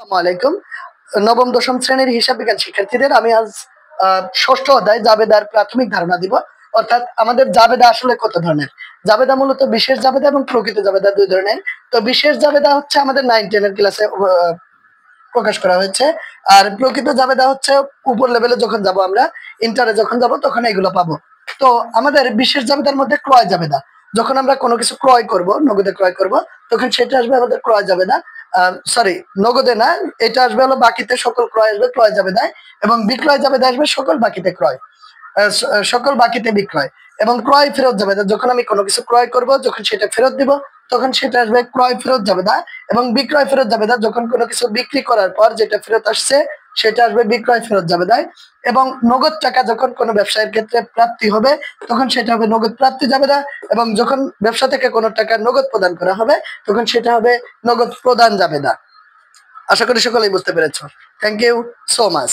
আসসালামু আলাইকুম। নবম দশম শ্রেণীর হিসাব বিজ্ঞান শিক্ষার্থীদের আমি আজ ষষ্ঠ অধ্যায় জাবেদার প্রাথমিক ধারণা দিব। অর্থাৎ আমাদের জাবেদা আসলে কত ধরনের। জাবেদা মূলত বিশেষ জাবেদা এবং প্রকৃত জাবেদা দুই ধরনের। তো বিশেষ জাবেদা হচ্ছে আমাদের 9-10 এর ক্লাসে প্রকাশ করা হয়েছে। আর প্রকৃত জাবেদা হচ্ছে উপর লেভেলে যখন যাব, আমরা ইন্টারে যখন যাব তখন এগুলো পাবো। তো আমাদের বিশেষ জাবেদার মধ্যে ক্রয় জাবেদা, যখন আমরা কোনো কিছু ক্রয় করব, নগদে ক্রয় করব, তখন সেটা আসবে আমাদের ক্রয় জাবেদা। সরি, নগদে না, এটা আসবে হলো বাকিতে সকল ক্রয় আসবে ক্রয় জাবেদায়, এবং বিক্রয় জাবেদা আসবে সকল বাকিতে ক্রয়, সকল বাকিতে বিক্রয়। এবং ক্রয় ফেরত জাবেদা, যখন আমি কোনো কিছু ক্রয় করব, যখন সেটা ফেরত দিব তখন সেটা আসবে ক্রয় ফেরত জাবেদা। এবং বিক্রয় ফেরত জাবেদা, যখন কোনো কিছু বিক্রি করার পর যেটা ফেরত আসছে সেটা আসবে বিক্রয় ফেরত জাবেদায়। এবং নগদ টাকা যখন কোনো ব্যবসায়ের ক্ষেত্রে প্রাপ্তি হবে তখন সেটা হবে নগদ প্রাপ্তি জাবেদা। এবং যখন ব্যবসা থেকে কোনো টাকা নগদ প্রদান করা হবে তখন সেটা হবে নগদ প্রদান জাবেদা। আশা করি সকলেই বুঝতে পেরেছো। Thank you so much.